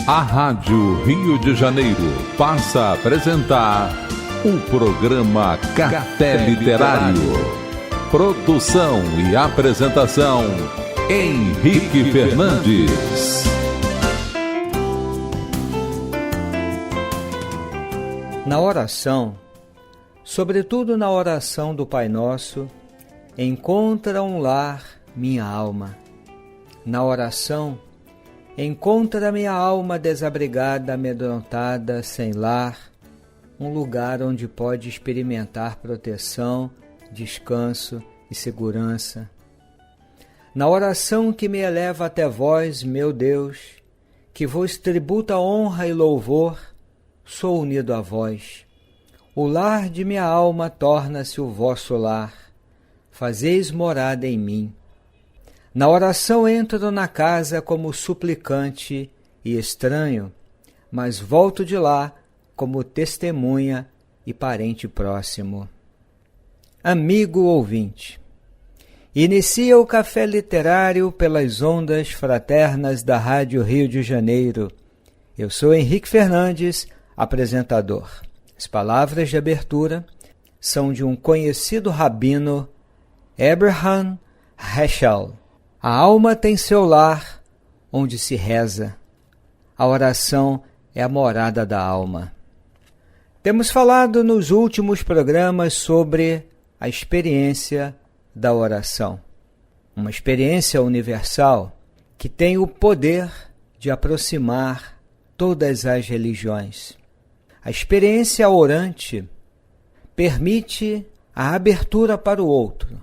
A Rádio Rio de Janeiro passa a apresentar o programa Café Literário. Produção e apresentação, Henrique Fernandes. Na oração, sobretudo na oração do Pai Nosso, encontra um lar minha alma. Na oração, encontra minha alma desabrigada, amedrontada, sem lar, um lugar onde pode experimentar proteção, descanso e segurança. Na oração que me eleva até vós, meu Deus, que vos tributa honra e louvor, sou unido a vós. O lar de minha alma torna-se o vosso lar. Fazeis morada em mim. Na oração entro na casa como suplicante e estranho, mas volto de lá como testemunha e parente próximo. Amigo ouvinte, inicia o Café Literário pelas ondas fraternas da Rádio Rio de Janeiro. Eu sou Henrique Fernandes, apresentador. As palavras de abertura são de um conhecido rabino, Abraham Heschel. A alma tem seu lar, onde se reza. A oração é a morada da alma. Temos falado nos últimos programas sobre a experiência da oração. Uma experiência universal que tem o poder de aproximar todas as religiões. A experiência orante permite a abertura para o outro,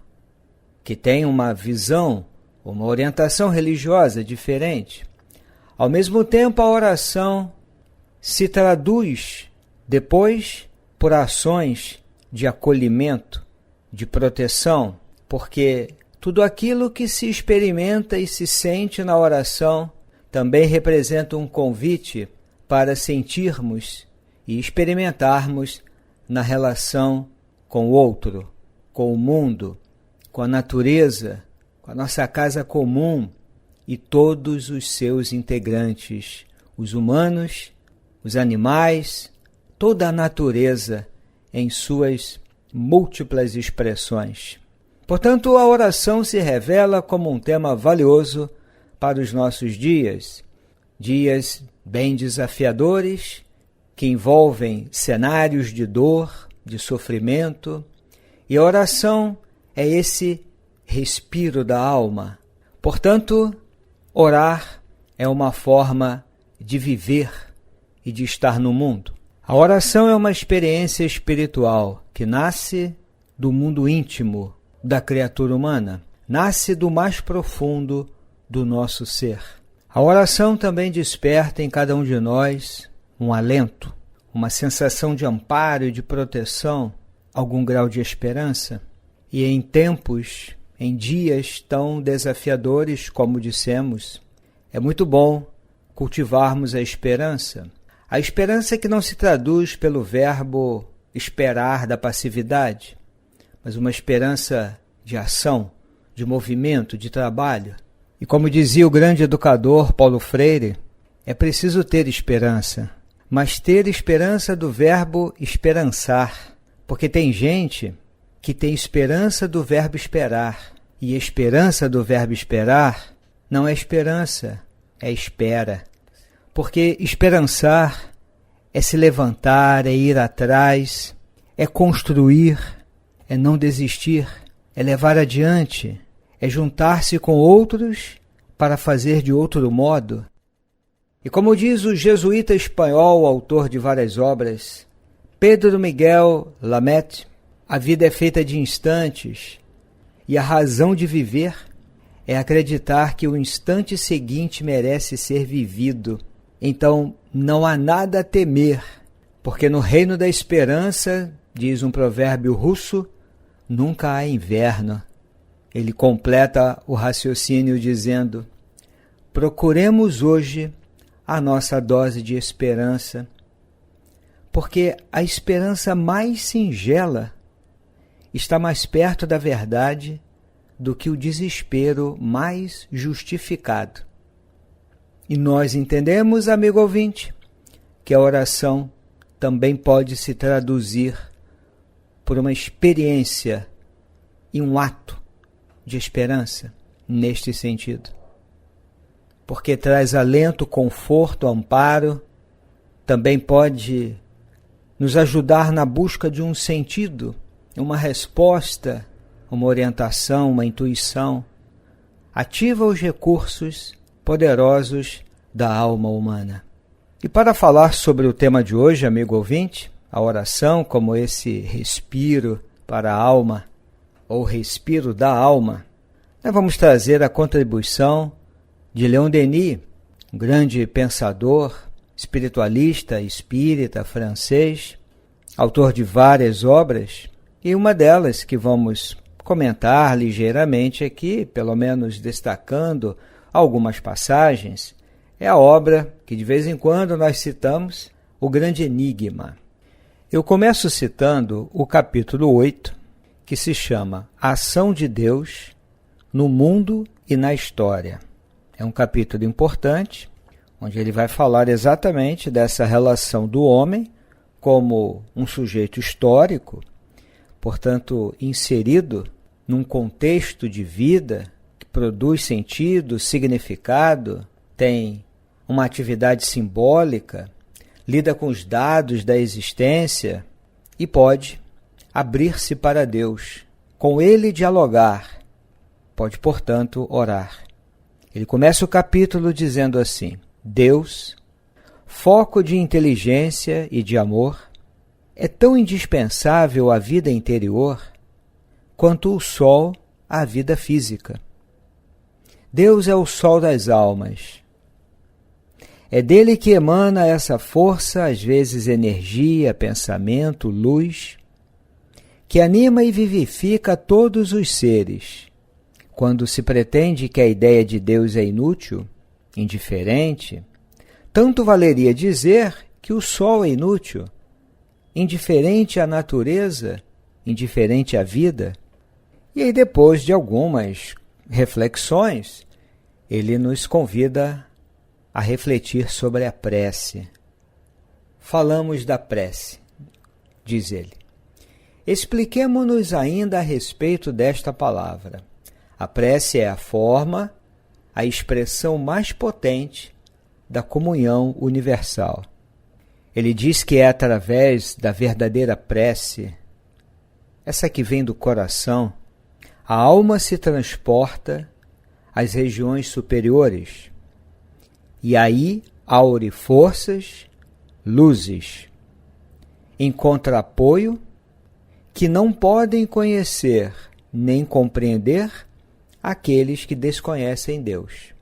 que tem uma visão, uma orientação religiosa diferente. Ao mesmo tempo, a oração se traduz depois por ações de acolhimento, de proteção, porque tudo aquilo que se experimenta e se sente na oração também representa um convite para sentirmos e experimentarmos na relação com o outro, com o mundo, com a natureza, com a nossa casa comum e todos os seus integrantes, os humanos, os animais, toda a natureza em suas múltiplas expressões. Portanto, a oração se revela como um tema valioso para os nossos dias, dias bem desafiadores, que envolvem cenários de dor, de sofrimento, e a oração é esse respiro da alma. Portanto, orar é uma forma de viver e de estar no mundo. A oração é uma experiência espiritual que nasce do mundo íntimo da criatura humana, nasce do mais profundo do nosso ser. A oração também desperta em cada um de nós um alento, uma sensação de amparo e de proteção, algum grau de esperança. E em tempos, em dias tão desafiadores como dissemos, é muito bom cultivarmos a esperança. A esperança que não se traduz pelo verbo esperar da passividade, mas uma esperança de ação, de movimento, de trabalho. E como dizia o grande educador Paulo Freire, é preciso ter esperança, mas ter esperança do verbo esperançar, porque tem gente que tem esperança do verbo esperar, e esperança do verbo esperar não é esperança, é espera. Porque esperançar é se levantar, é ir atrás, é construir, é não desistir, é levar adiante, é juntar-se com outros para fazer de outro modo. E como diz o jesuíta espanhol, autor de várias obras, Pedro Miguel Lamet, a vida é feita de instantes e a razão de viver é acreditar que o instante seguinte merece ser vivido. Então não há nada a temer, porque no reino da esperança, diz um provérbio russo, nunca há inverno. Ele completa o raciocínio dizendo: procuremos hoje a nossa dose de esperança, porque a esperança mais singela está mais perto da verdade do que o desespero mais justificado. E nós entendemos, amigo ouvinte, que a oração também pode se traduzir por uma experiência e um ato de esperança neste sentido. Porque traz alento, conforto, amparo, também pode nos ajudar na busca de um sentido, uma resposta, uma orientação, uma intuição. Ativa os recursos poderosos da alma humana. E para falar sobre o tema de hoje, amigo ouvinte, a oração como esse respiro para a alma, ou respiro da alma, nós vamos trazer a contribuição de Leon Denis, um grande pensador, espiritualista, espírita, francês, autor de várias obras, e uma delas que vamos comentar ligeiramente aqui, pelo menos destacando algumas passagens, é a obra que de vez em quando nós citamos, O Grande Enigma. Eu começo citando o capítulo 8, que se chama A Ação de Deus no Mundo e na História. É um capítulo importante, onde ele vai falar exatamente dessa relação do homem como um sujeito histórico, portanto, inserido num contexto de vida que produz sentido, significado, tem uma atividade simbólica, lida com os dados da existência e pode abrir-se para Deus, com Ele dialogar, pode, portanto, orar. Ele começa o capítulo dizendo assim: Deus, foco de inteligência e de amor, é tão indispensável à vida interior quanto o sol à vida física. Deus é o sol das almas. É dele que emana essa força, às vezes energia, pensamento, luz, que anima e vivifica todos os seres. Quando se pretende que a ideia de Deus é inútil, indiferente, tanto valeria dizer que o sol é inútil, indiferente à natureza, indiferente à vida. E aí, depois de algumas reflexões, ele nos convida a refletir sobre a prece. Falamos da prece, diz ele. Expliquemo-nos ainda a respeito desta palavra. A prece é a forma, a expressão mais potente da comunhão universal. Ele diz que é através da verdadeira prece, essa que vem do coração, a alma se transporta às regiões superiores e aí aure forças, luzes, encontra apoio que não podem conhecer nem compreender aqueles que desconhecem Deus.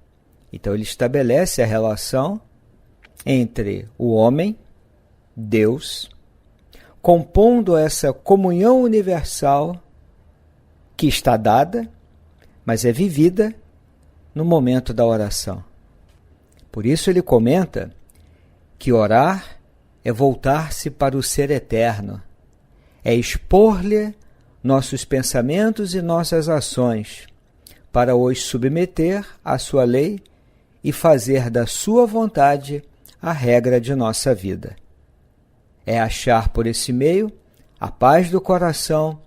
Então ele estabelece a relação entre o homem, Deus, compondo essa comunhão universal que está dada, mas é vivida no momento da oração. Por isso ele comenta que orar é voltar-se para o ser eterno, é expor-lhe nossos pensamentos e nossas ações, para os submeter à sua lei e fazer da sua vontade a regra de nossa vida. É achar por esse meio a paz do coração,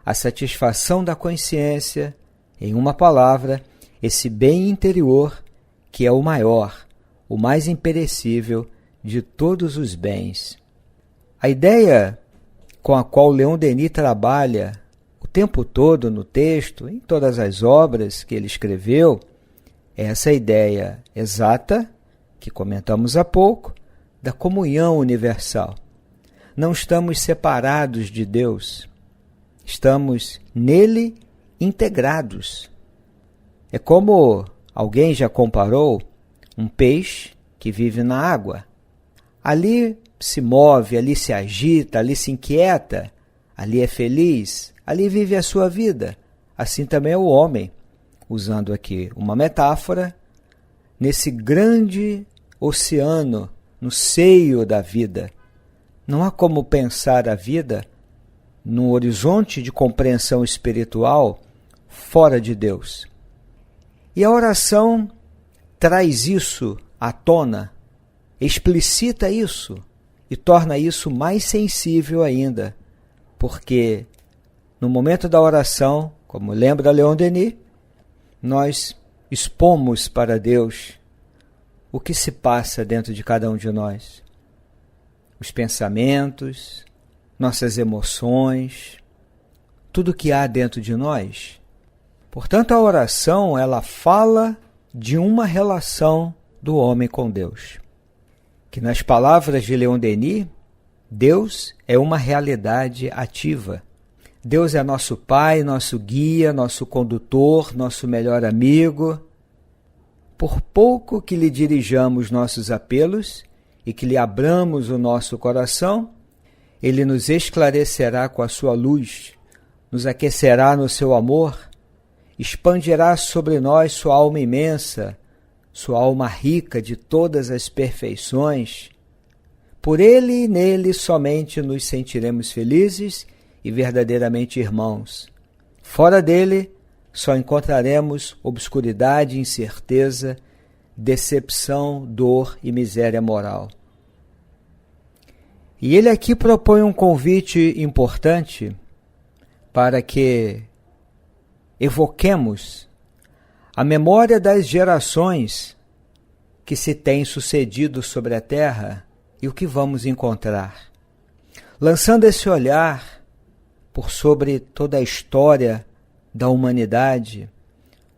a satisfação da consciência, em uma palavra, esse bem interior que é o maior, o mais imperecível de todos os bens. A ideia com a qual Leon Denis trabalha o tempo todo no texto, em todas as obras que ele escreveu, é essa ideia exata, que comentamos há pouco, da comunhão universal. Não estamos separados de Deus, estamos nele integrados. É como alguém já comparou um peixe que vive na água. Ali se move, ali se agita, ali se inquieta, ali é feliz, ali vive a sua vida. Assim também é o homem, usando aqui uma metáfora, nesse grande oceano, no seio da vida. Não há como pensar a vida num horizonte de compreensão espiritual fora de Deus. E a oração traz isso à tona, explicita isso e torna isso mais sensível ainda, porque no momento da oração, como lembra Leon Denis, nós expomos para Deus o que se passa dentro de cada um de nós. Os pensamentos, nossas emoções, tudo que há dentro de nós. Portanto, a oração, ela fala de uma relação do homem com Deus. Que nas palavras de Leon Denis, Deus é uma realidade ativa. Deus é nosso Pai, nosso guia, nosso condutor, nosso melhor amigo. Por pouco que lhe dirijamos nossos apelos e que lhe abramos o nosso coração, ele nos esclarecerá com a sua luz, nos aquecerá no seu amor, expandirá sobre nós sua alma imensa, sua alma rica de todas as perfeições. Por ele e nele somente nos sentiremos felizes e verdadeiramente irmãos. Fora dele, só encontraremos obscuridade, incerteza, decepção, dor e miséria moral. E ele aqui propõe um convite importante para que evoquemos a memória das gerações que se têm sucedido sobre a terra e o que vamos encontrar. Lançando esse olhar por sobre toda a história da humanidade,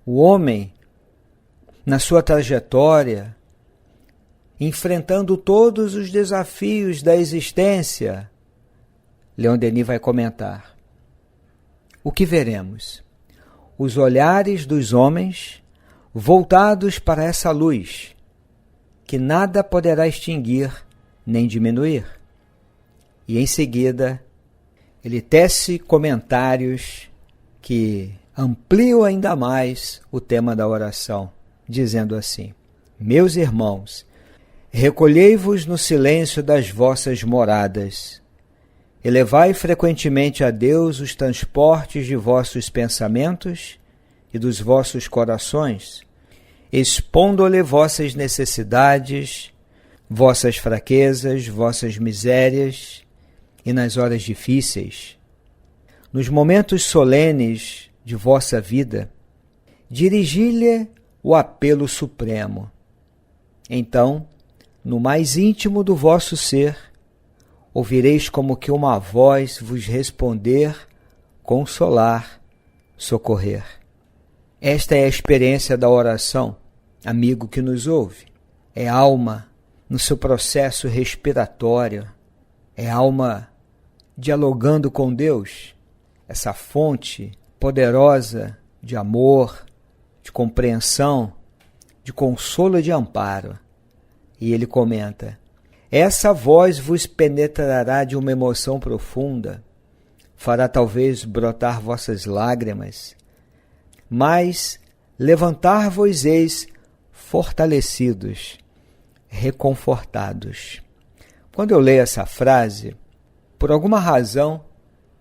o homem, na sua trajetória, enfrentando todos os desafios da existência, Leon Denis vai comentar. O que veremos? Os olhares dos homens voltados para essa luz, que nada poderá extinguir nem diminuir. E em seguida, ele tece comentários que ampliam ainda mais o tema da oração, dizendo assim: Meus irmãos, recolhei-vos no silêncio das vossas moradas. Elevai frequentemente a Deus os transportes de vossos pensamentos e dos vossos corações, expondo-lhe vossas necessidades, vossas fraquezas, vossas misérias, e nas horas difíceis, nos momentos solenes de vossa vida, dirigi-lhe o apelo supremo. Então, no mais íntimo do vosso ser, ouvireis como que uma voz vos responder, consolar, socorrer. Esta é a experiência da oração, amigo que nos ouve. É alma no seu processo respiratório, é alma dialogando com Deus, essa fonte poderosa de amor, de compreensão, de consolo e de amparo. E ele comenta: essa voz vos penetrará de uma emoção profunda, fará talvez brotar vossas lágrimas, mas levantar-vos-eis fortalecidos, reconfortados. Quando eu leio essa frase, por alguma razão,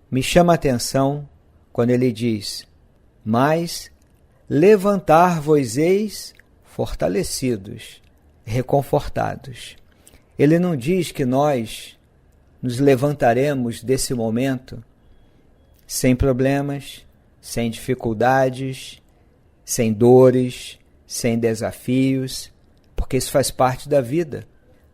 me chama a atenção quando ele diz: mas levantar-vos-eis fortalecidos, reconfortados. Ele não diz que nós nos levantaremos desse momento sem problemas, sem dificuldades, sem dores, sem desafios, porque isso faz parte da vida.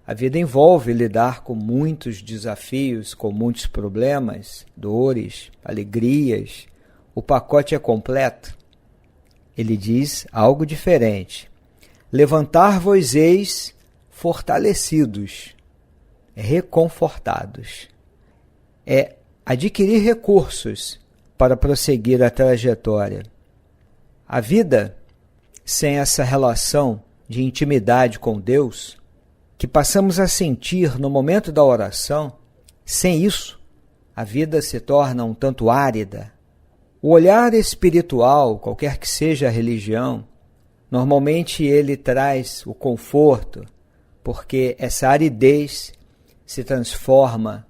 A vida envolve lidar com muitos desafios, com muitos problemas, dores, alegrias. O pacote é completo. Ele diz algo diferente. Levantar-vos-eis fortalecidos, reconfortados. É adquirir recursos para prosseguir a trajetória. A vida, sem essa relação de intimidade com Deus, que passamos a sentir no momento da oração, sem isso, a vida se torna um tanto árida. O olhar espiritual, qualquer que seja a religião, normalmente ele traz o conforto, porque essa aridez se transforma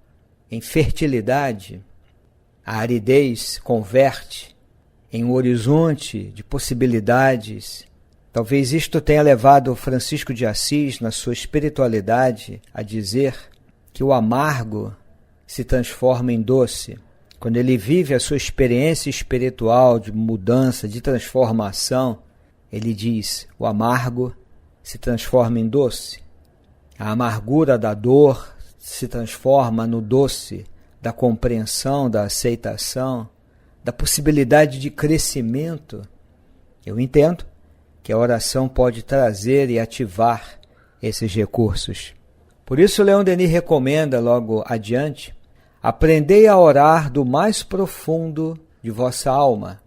em fertilidade. A aridez converte em um horizonte de possibilidades Talvez isto tenha levado Francisco de Assis, na sua espiritualidade, a dizer que o amargo se transforma em doce. Quando ele vive a sua experiência espiritual de mudança, de transformação, ele diz: o amargo se transforma em doce. A amargura da dor se transforma no doce da compreensão, da aceitação, da possibilidade de crescimento. Eu entendo que a oração pode trazer e ativar esses recursos. Por isso, Leon Denis recomenda logo adiante: aprendei a orar do mais profundo de vossa alma,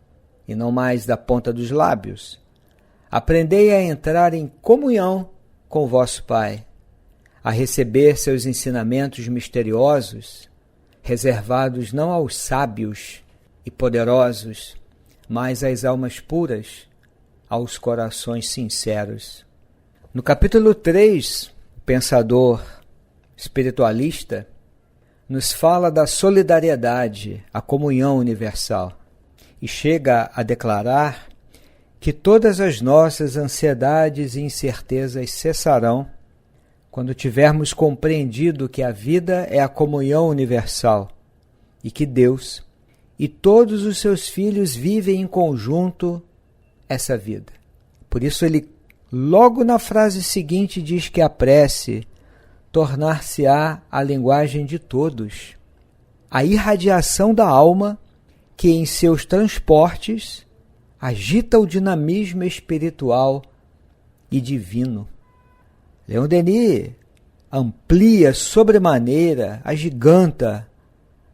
e não mais da ponta dos lábios. Aprendei a entrar em comunhão com vosso Pai, a receber seus ensinamentos misteriosos, reservados não aos sábios e poderosos, mas às almas puras, aos corações sinceros. No capítulo 3, o pensador espiritualista nos fala da solidariedade, a comunhão universal, e chega a declarar que todas as nossas ansiedades e incertezas cessarão quando tivermos compreendido que a vida é a comunhão universal e que Deus e todos os seus filhos vivem em conjunto essa vida. Por isso ele, logo na frase seguinte, diz que a prece tornar-se-á a linguagem de todos, a irradiação da alma que em seus transportes agita o dinamismo espiritual e divino. Leon Denis amplia sobremaneira, agiganta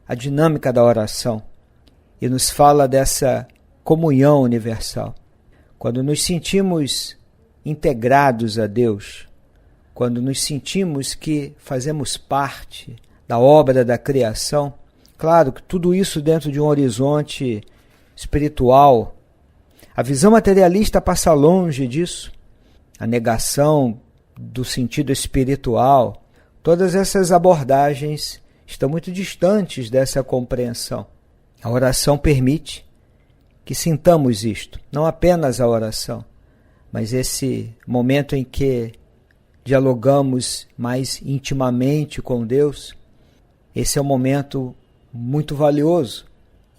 a dinâmica da oração e nos fala dessa comunhão universal. Quando nos sentimos integrados a Deus, quando nos sentimos que fazemos parte da obra da criação, claro que tudo isso dentro de um horizonte espiritual. A visão materialista passa longe disso, a negação do sentido espiritual. Todas essas abordagens estão muito distantes dessa compreensão. A oração permite que sintamos isto, não apenas a oração, mas esse momento em que dialogamos mais intimamente com Deus. Esse é um momento muito valioso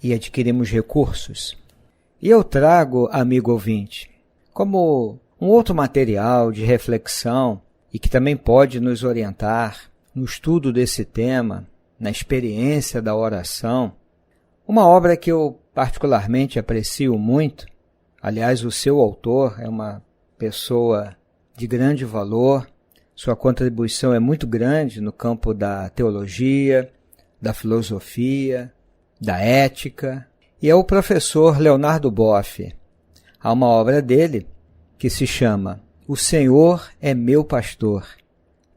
e adquirimos recursos. E eu trago, amigo ouvinte, como um outro material de reflexão e que também pode nos orientar no estudo desse tema, na experiência da oração, uma obra que eu particularmente aprecio muito. Aliás, o seu autor é uma pessoa de grande valor, sua contribuição é muito grande no campo da teologia, da filosofia, da ética, e é o professor Leonardo Boff. Há uma obra dele que se chama O Senhor é meu pastor,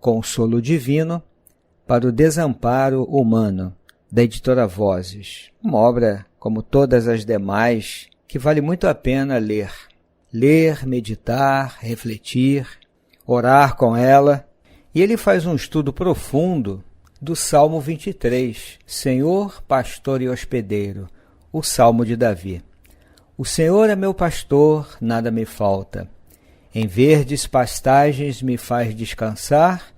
consolo divino para o desamparo humano, da editora Vozes. Uma obra, como todas as demais, que vale muito a pena ler. Ler, meditar, refletir, orar com ela. E ele faz um estudo profundo do Salmo 23, Senhor, pastor e hospedeiro, o Salmo de Davi. O Senhor é meu pastor, nada me falta. Em verdes pastagens me faz descansar,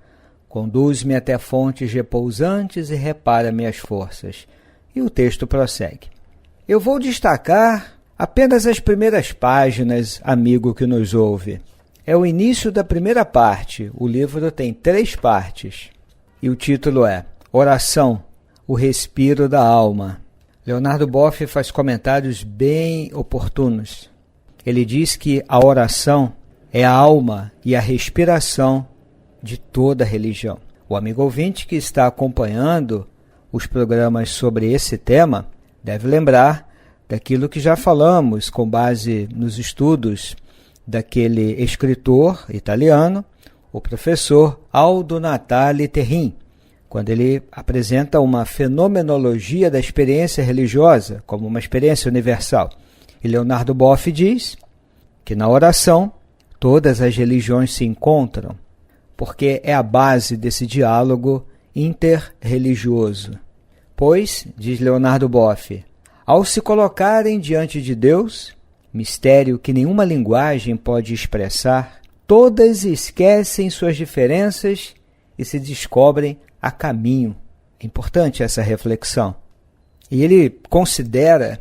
conduz-me até fontes repousantes e repara minhas forças. E o texto prossegue. Eu vou destacar apenas as primeiras páginas, amigo que nos ouve. É o início da primeira parte. O livro tem 3 partes. E o título é Oração, o respiro da alma. Leonardo Boff faz comentários bem oportunos. Ele diz que a oração é a alma e a respiração de toda religião. O amigo ouvinte que está acompanhando os programas sobre esse tema deve lembrar daquilo que já falamos com base nos estudos daquele escritor italiano, o professor Aldo Natale Terrin, quando ele apresenta uma fenomenologia da experiência religiosa como uma experiência universal. E Leonardo Boff diz que na oração todas as religiões se encontram, porque é a base desse diálogo interreligioso. Pois, diz Leonardo Boff, ao se colocarem diante de Deus, mistério que nenhuma linguagem pode expressar, todas esquecem suas diferenças e se descobrem a caminho. É importante essa reflexão. E ele considera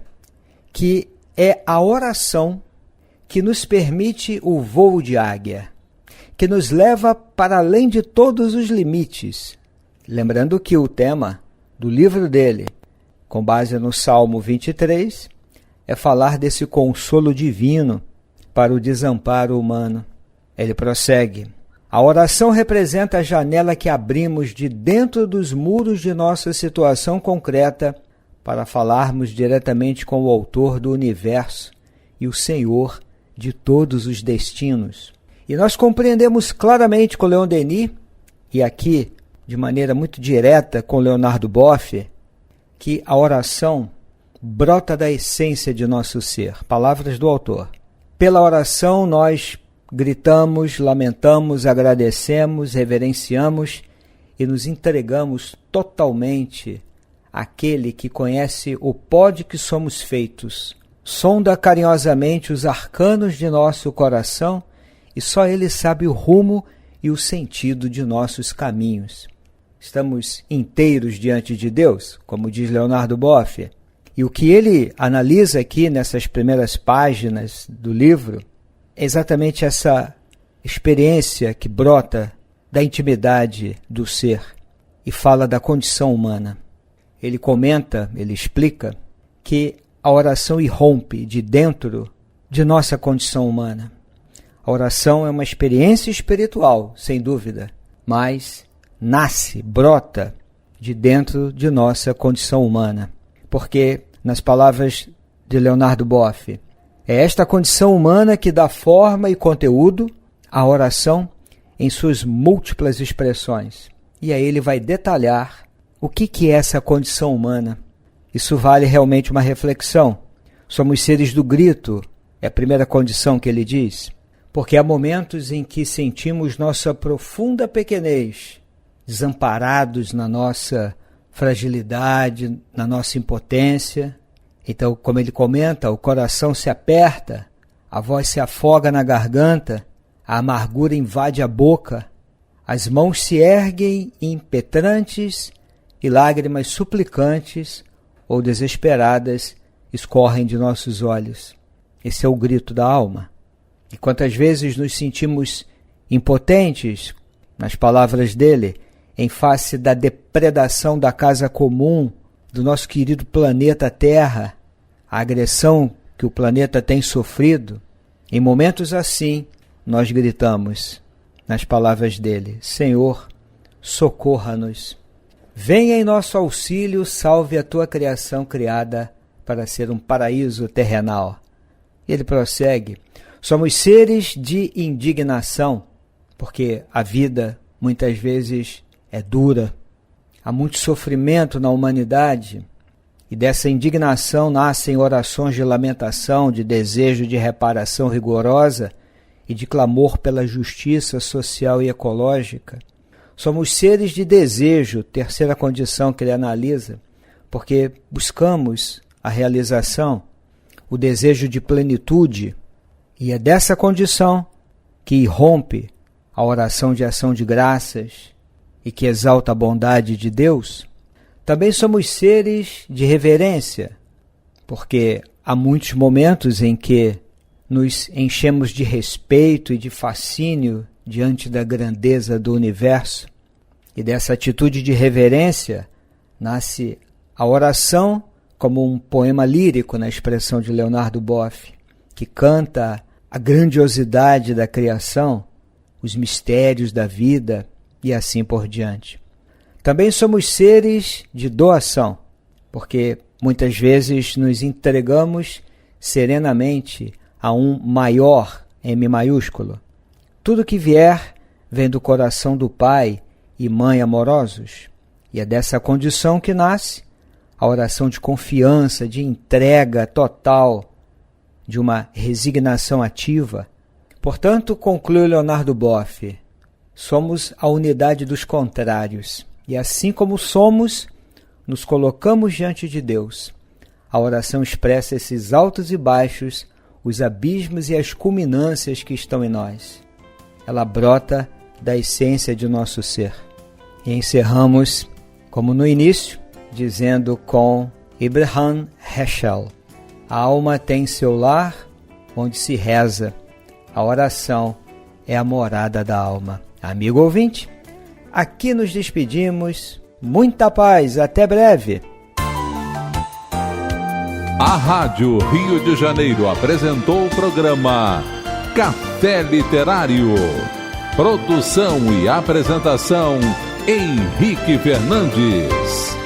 que é a oração que nos permite o voo de águia, que nos leva para além de todos os limites. Lembrando que o tema do livro dele, com base no Salmo 23, é falar desse consolo divino para o desamparo humano. Ele prossegue: a oração representa a janela que abrimos de dentro dos muros de nossa situação concreta para falarmos diretamente com o Autor do universo e o Senhor de todos os destinos. E nós compreendemos claramente com Leon Denis, e aqui de maneira muito direta com Leonardo Boff, que a oração brota da essência de nosso ser. Palavras do autor. Pela oração nós gritamos, lamentamos, agradecemos, reverenciamos e nos entregamos totalmente àquele que conhece o pó de que somos feitos, sonda carinhosamente os arcanos de nosso coração e só ele sabe o rumo e o sentido de nossos caminhos. Estamos inteiros diante de Deus, como diz Leonardo Boff, e o que ele analisa aqui nessas primeiras páginas do livro é exatamente essa experiência que brota da intimidade do ser e fala da condição humana. Ele comenta, ele explica que a oração irrompe de dentro de nossa condição humana. A oração é uma experiência espiritual, sem dúvida, mas nasce, brota de dentro de nossa condição humana. Porque, nas palavras de Leonardo Boff, é esta condição humana que dá forma e conteúdo à oração em suas múltiplas expressões. E aí ele vai detalhar o que é essa condição humana. Isso vale realmente uma reflexão. Somos seres do grito, é a primeira condição que ele diz, porque há momentos em que sentimos nossa profunda pequenez, desamparados na nossa fragilidade, na nossa impotência. Então, como ele comenta, o coração se aperta, a voz se afoga na garganta, a amargura invade a boca, as mãos se erguem impetrantes e lágrimas suplicantes ou desesperadas escorrem de nossos olhos. Esse é o grito da alma. E quantas vezes nos sentimos impotentes, nas palavras dele, em face da depredação da casa comum, do nosso querido planeta Terra, a agressão que o planeta tem sofrido, em momentos assim, nós gritamos, nas palavras dele, Senhor, socorra-nos. Venha em nosso auxílio, salve a tua criação criada para ser um paraíso terrenal. Ele prossegue, somos seres de indignação, porque a vida muitas vezes é dura, há muito sofrimento na humanidade, e dessa indignação nascem orações de lamentação, de desejo de reparação rigorosa e de clamor pela justiça social e ecológica. Somos seres de desejo, terceira condição que ele analisa, porque buscamos a realização, o desejo de plenitude, e é dessa condição que irrompe a oração de ação de graças e que exalta a bondade de Deus. Também somos seres de reverência, porque há muitos momentos em que nos enchemos de respeito e de fascínio diante da grandeza do universo. E dessa atitude de reverência nasce a oração como um poema lírico, na expressão de Leonardo Boff, que canta a grandiosidade da criação, os mistérios da vida e assim por diante. Também somos seres de doação, porque muitas vezes nos entregamos serenamente a um maior, M maiúsculo. Tudo que vier vem do coração do Pai e Mãe amorosos, e é dessa condição que nasce a oração de confiança, de entrega total, de uma resignação ativa. Portanto, conclui Leonardo Boff, somos a unidade dos contrários, e assim como somos, nos colocamos diante de Deus. A oração expressa esses altos e baixos, os abismos e as culminâncias que estão em nós. Ela brota da essência de nosso ser. E encerramos, como no início, dizendo com Abraham Heschel: a alma tem seu lar onde se reza. A oração é a morada da alma. Amigo ouvinte, aqui nos despedimos. Muita paz, até breve. A Rádio Rio de Janeiro apresentou o programa Café Literário. Produção e apresentação, Henrique Fernandes.